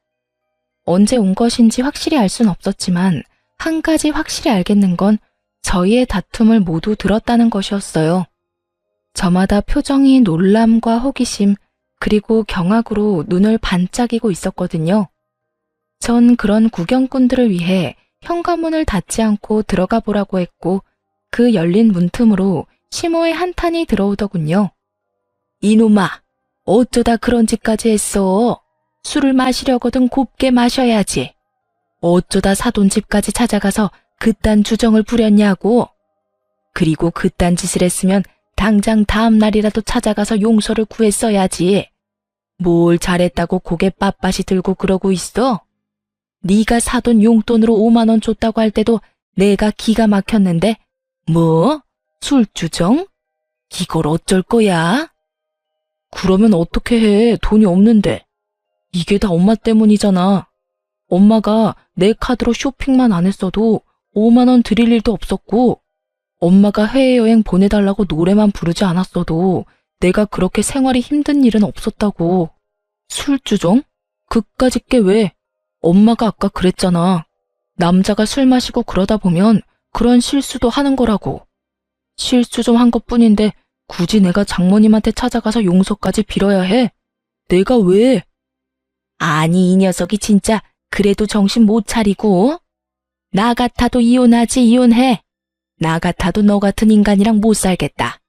언제 온 것인지 확실히 알 순 없었지만 한 가지 확실히 알겠는 건 저희의 다툼을 모두 들었다는 것이었어요. 저마다 표정이 놀람과 호기심 그리고 경악으로 눈을 반짝이고 있었거든요. 전 그런 구경꾼들을 위해 현관문을 닫지 않고 들어가 보라고 했고 그 열린 문틈으로 시모의 한탄이 들어오더군요. 이놈아, 어쩌다 그런 짓까지 했어? 술을 마시려거든 곱게 마셔야지. 어쩌다 사돈 집까지 찾아가서 그딴 주정을 부렸냐고. 그리고 그딴 짓을 했으면 당장 다음 날이라도 찾아가서 용서를 구했어야지. 뭘 잘했다고 고개 빳빳이 들고 그러고 있어? 네가 사돈 용돈으로 5만 원 줬다고 할 때도 내가 기가 막혔는데 뭐? 술주정? 이걸 어쩔 거야? 그러면 어떻게 해? 돈이 없는데. 이게 다 엄마 때문이잖아. 엄마가 내 카드로 쇼핑만 안 했어도 5만 원 드릴 일도 없었고 엄마가 해외여행 보내달라고 노래만 부르지 않았어도 내가 그렇게 생활이 힘든 일은 없었다고. 술주정? 그까짓 게 왜? 엄마가 아까 그랬잖아. 남자가 술 마시고 그러다 보면 그런 실수도 하는 거라고. 실수 좀 한 것뿐인데 굳이 내가 장모님한테 찾아가서 용서까지 빌어야 해? 내가 왜? 아니, 이 녀석이 진짜 그래도 정신 못 차리고. 나 같아도 이혼하지, 이혼해. 나 같아도 너 같은 인간이랑 못 살겠다.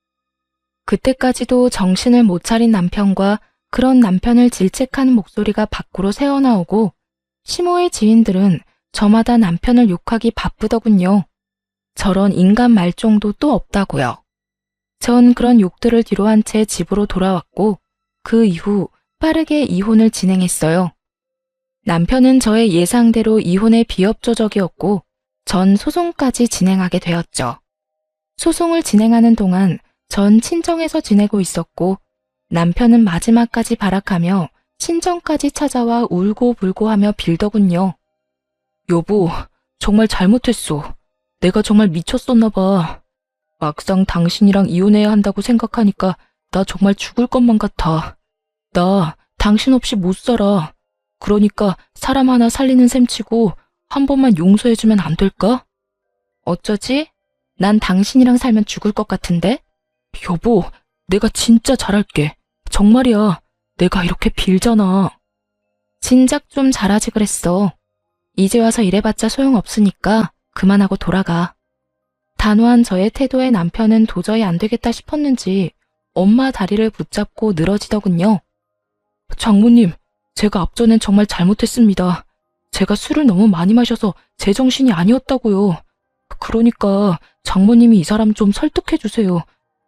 그때까지도 정신을 못 차린 남편과 그런 남편을 질책하는 목소리가 밖으로 새어나오고 시모의 지인들은 저마다 남편을 욕하기 바쁘더군요. 저런 인간 말종도 또 없다고요. 전 그런 욕들을 뒤로 한 채 집으로 돌아왔고 그 이후 빠르게 이혼을 진행했어요. 남편은 저의 예상대로 이혼에 비협조적이었고 전 소송까지 진행하게 되었죠. 소송을 진행하는 동안 전 친정에서 지내고 있었고 남편은 마지막까지 발악하며 친정까지 찾아와 울고불고 하며 빌더군요. 여보, 정말 잘못했어. 내가 정말 미쳤었나 봐. 막상 당신이랑 이혼해야 한다고 생각하니까 나 정말 죽을 것만 같아. 나 당신 없이 못 살아. 그러니까 사람 하나 살리는 셈 치고 한 번만 용서해주면 안 될까? 어쩌지? 난 당신이랑 살면 죽을 것 같은데? 여보, 내가 진짜 잘할게. 정말이야. 내가 이렇게 빌잖아. 진작 좀 잘하지 그랬어. 이제 와서 이래봤자 소용없으니까 그만하고 돌아가. 단호한 저의 태도에 남편은 도저히 안 되겠다 싶었는지 엄마 다리를 붙잡고 늘어지더군요. 장모님, 제가 앞전엔 정말 잘못했습니다. 제가 술을 너무 많이 마셔서 제정신이 아니었다고요. 그러니까 장모님이 이 사람 좀 설득해주세요.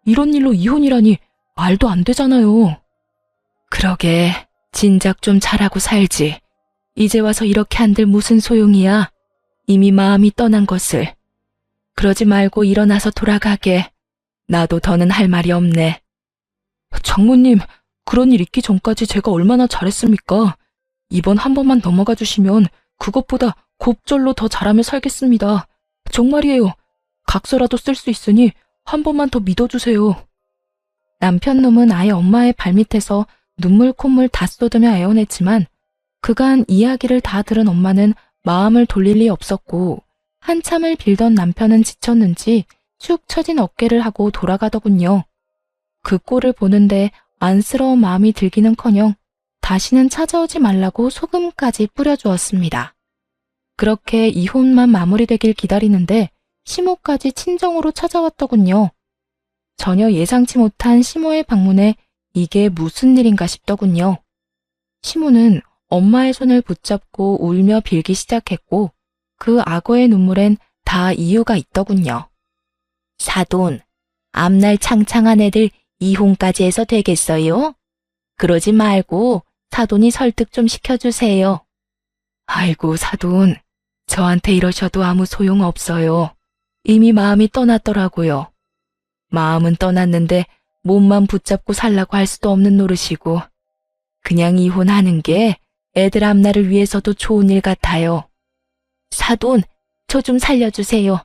이런 일로 이혼이라니 말도 안 되잖아요. 그러게, 진작 좀 잘하고 살지. 이제 와서 이렇게 한들 무슨 소용이야. 이미 마음이 떠난 것을. 그러지 말고 일어나서 돌아가게. 나도 더는 할 말이 없네. 장모님, 그런 일 있기 전까지 제가 얼마나 잘했습니까? 이번 한 번만 넘어가 주시면 그것보다 곱절로 더 잘하며 살겠습니다. 정말이에요. 각서라도 쓸 수 있으니 한 번만 더 믿어주세요. 남편 놈은 아예 엄마의 발밑에서 눈물 콧물 다 쏟으며 애원했지만 그간 이야기를 다 들은 엄마는 마음을 돌릴 리 없었고 한참을 빌던 남편은 지쳤는지 축 처진 어깨를 하고 돌아가더군요. 그 꼴을 보는데 안쓰러운 마음이 들기는커녕 다시는 찾아오지 말라고 소금까지 뿌려주었습니다. 그렇게 이혼만 마무리되길 기다리는데 시모까지 친정으로 찾아왔더군요. 전혀 예상치 못한 시모의 방문에 이게 무슨 일인가 싶더군요. 시모는 엄마의 손을 붙잡고 울며 빌기 시작했고 그 악어의 눈물엔 다 이유가 있더군요. 사돈, 앞날 창창한 애들 이혼까지 해서 되겠어요? 그러지 말고 사돈이 설득 좀 시켜주세요. 아이고 사돈, 저한테 이러셔도 아무 소용 없어요. 이미 마음이 떠났더라고요. 마음은 떠났는데 몸만 붙잡고 살라고 할 수도 없는 노릇이고 그냥 이혼하는 게 애들 앞날을 위해서도 좋은 일 같아요. 사돈, 저 좀 살려주세요.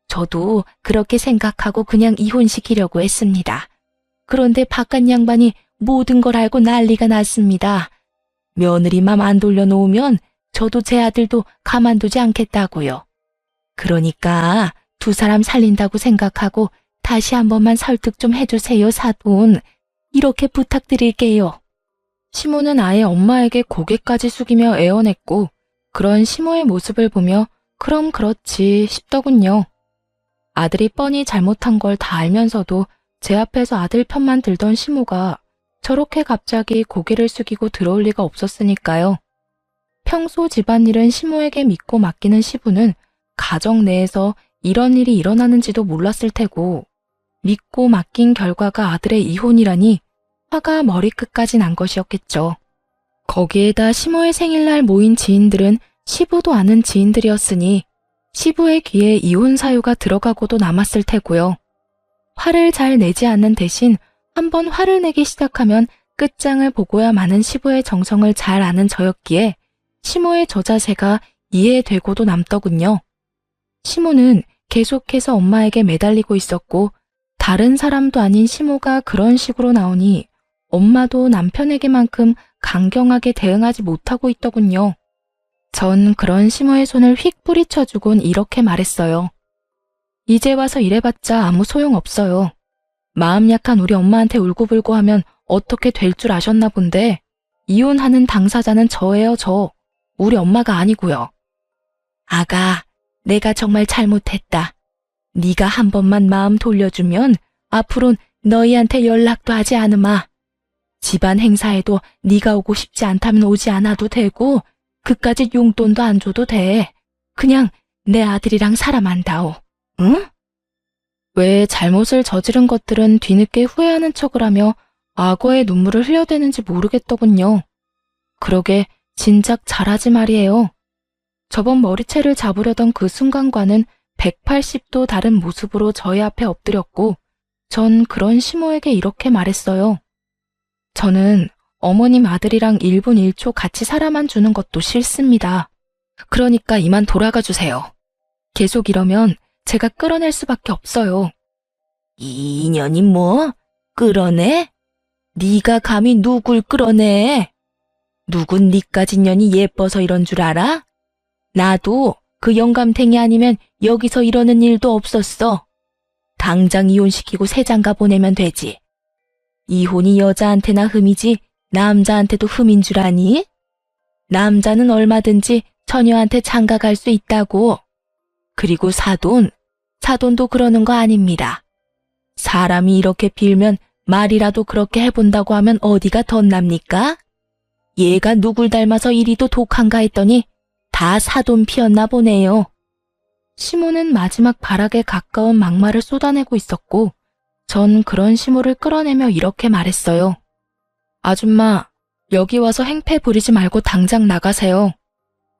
저도 그렇게 생각하고 그냥 이혼시키려고 했습니다. 그런데 바깥 양반이 모든 걸 알고 난리가 났습니다. 며느리 맘 안 돌려놓으면 저도 제 아들도 가만두지 않겠다고요. 그러니까 두 사람 살린다고 생각하고 다시 한 번만 설득 좀 해주세요, 사돈. 이렇게 부탁드릴게요. 시모는 아예 엄마에게 고개까지 숙이며 애원했고 그런 시모의 모습을 보며 그럼 그렇지 싶더군요. 아들이 뻔히 잘못한 걸 다 알면서도 제 앞에서 아들 편만 들던 시모가 저렇게 갑자기 고개를 숙이고 들어올 리가 없었으니까요. 평소 집안일은 시모에게 믿고 맡기는 시부는 가정 내에서 이런 일이 일어나는지도 몰랐을 테고 믿고 맡긴 결과가 아들의 이혼이라니 화가 머리끝까지 난 것이었겠죠. 거기에다 시모의 생일날 모인 지인들은 시부도 아는 지인들이었으니 시부의 귀에 이혼 사유가 들어가고도 남았을 테고요. 화를 잘 내지 않는 대신 한번 화를 내기 시작하면 끝장을 보고야 마는 시부의 정성을 잘 아는 저였기에 시모의 저자세가 이해되고도 남더군요. 시모는 계속해서 엄마에게 매달리고 있었고 다른 사람도 아닌 시모가 그런 식으로 나오니 엄마도 남편에게만큼 강경하게 대응하지 못하고 있더군요. 전 그런 시모의 손을 휙 뿌리쳐주곤 이렇게 말했어요. 이제 와서 이래봤자 아무 소용없어요. 마음 약한 우리 엄마한테 울고불고 하면 어떻게 될 줄 아셨나 본데 이혼하는 당사자는 저예요, 저. 우리 엄마가 아니고요. 아가, 내가 정말 잘못했다. 네가 한 번만 마음 돌려주면 앞으론 너희한테 연락도 하지 않으마. 집안 행사에도 네가 오고 싶지 않다면 오지 않아도 되고 그까짓 용돈도 안 줘도 돼. 그냥 내 아들이랑 살아만다오. 응? 왜 잘못을 저지른 것들은 뒤늦게 후회하는 척을 하며 악어의 눈물을 흘려대는지 모르겠더군요. 그러게 진작 잘하지 말이에요. 저번 머리채를 잡으려던 그 순간과는 180도 다른 모습으로 저희 앞에 엎드렸고 전 그런 시모에게 이렇게 말했어요. 저는 어머님 아들이랑 1분 1초 같이 살아만 주는 것도 싫습니다. 그러니까 이만 돌아가 주세요. 계속 이러면 제가 끌어낼 수밖에 없어요. 이 인연이 뭐? 끌어내? 네가 감히 누굴 끌어내? 누군 니까지 년이 예뻐서 이런 줄 알아? 나도 그 영감탱이 아니면 여기서 이러는 일도 없었어. 당장 이혼시키고 새장가 보내면 되지. 이혼이 여자한테나 흠이지 남자한테도 흠인 줄 아니? 남자는 얼마든지 처녀한테 장가 갈 수 있다고. 그리고 사돈도 그러는 거 아닙니다. 사람이 이렇게 빌면 말이라도 그렇게 해본다고 하면 어디가 덧납니까? 얘가 누굴 닮아서 이리도 독한가 했더니 다 사돈 피었나 보네요. 시모는 마지막 발악에 가까운 막말을 쏟아내고 있었고 전 그런 시모를 끌어내며 이렇게 말했어요. 아줌마, 여기 와서 행패 부리지 말고 당장 나가세요.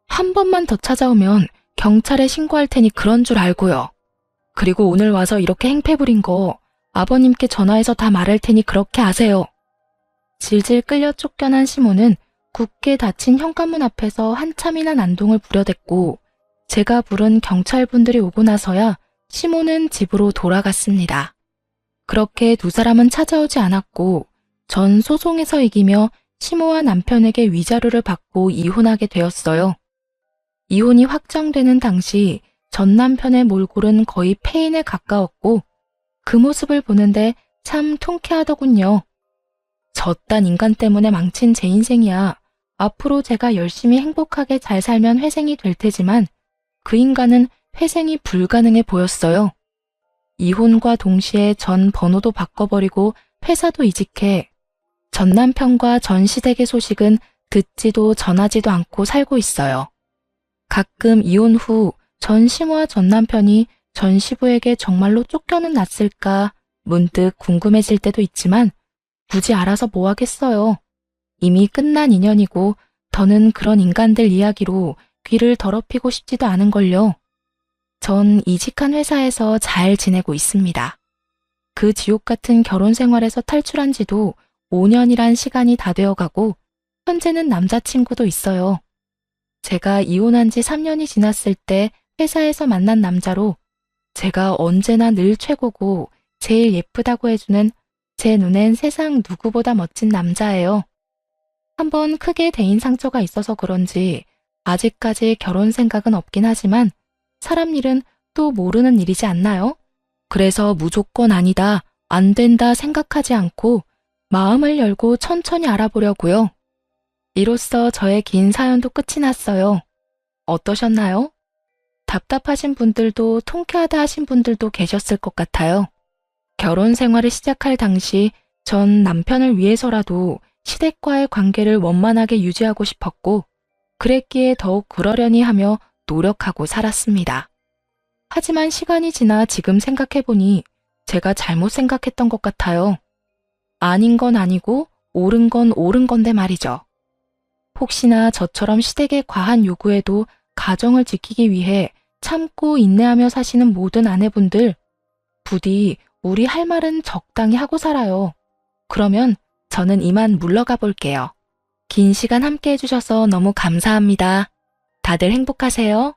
한 번만 더 찾아오면 경찰에 신고할 테니 그런 줄 알고요. 그리고 오늘 와서 이렇게 행패 부린 거 아버님께 전화해서 다 말할 테니 그렇게 아세요. 질질 끌려 쫓겨난 시모는 굳게 닫힌 현관문 앞에서 한참이나 난동을 부려댔고 제가 부른 경찰분들이 오고 나서야 시모는 집으로 돌아갔습니다. 그렇게 두 사람은 찾아오지 않았고 전 소송에서 이기며 시모와 남편에게 위자료를 받고 이혼하게 되었어요. 이혼이 확정되는 당시 전 남편의 몰골은 거의 폐인에 가까웠고 그 모습을 보는데 참 통쾌하더군요. 저딴 인간 때문에 망친 제 인생이야. 앞으로 제가 열심히 행복하게 잘 살면 회생이 될 테지만 그 인간은 회생이 불가능해 보였어요. 이혼과 동시에 전 번호도 바꿔버리고 회사도 이직해 전 남편과 전 시댁의 소식은 듣지도 전하지도 않고 살고 있어요. 가끔 이혼 후 전 시모와 전 남편이 전 시부에게 정말로 쫓겨는 났을까 문득 궁금해질 때도 있지만 굳이 알아서 뭐 하겠어요. 이미 끝난 인연이고 더는 그런 인간들 이야기로 귀를 더럽히고 싶지도 않은걸요. 전 이직한 회사에서 잘 지내고 있습니다. 그 지옥 같은 결혼 생활에서 탈출한 지도 5년이란 시간이 다 되어가고 현재는 남자친구도 있어요. 제가 이혼한 지 3년이 지났을 때 회사에서 만난 남자로 제가 언제나 늘 최고고 제일 예쁘다고 해주는 제 눈엔 세상 누구보다 멋진 남자예요. 한번 크게 대인 상처가 있어서 그런지 아직까지 결혼 생각은 없긴 하지만 사람 일은 또 모르는 일이지 않나요? 그래서 무조건 아니다, 안 된다 생각하지 않고 마음을 열고 천천히 알아보려고요. 이로써 저의 긴 사연도 끝이 났어요. 어떠셨나요? 답답하신 분들도 통쾌하다 하신 분들도 계셨을 것 같아요. 결혼 생활을 시작할 당시 전 남편을 위해서라도 시댁과의 관계를 원만하게 유지하고 싶었고 그랬기에 더욱 그러려니 하며 노력하고 살았습니다. 하지만 시간이 지나 지금 생각해보니 제가 잘못 생각했던 것 같아요. 아닌 건 아니고 옳은 건 옳은 건데 말이죠. 혹시나 저처럼 시댁의 과한 요구에도 가정을 지키기 위해 참고 인내하며 사시는 모든 아내분들, 부디 우리 할 말은 적당히 하고 살아요. 그러면 저는 이만 물러가 볼게요. 긴 시간 함께 해주셔서 너무 감사합니다. 다들 행복하세요.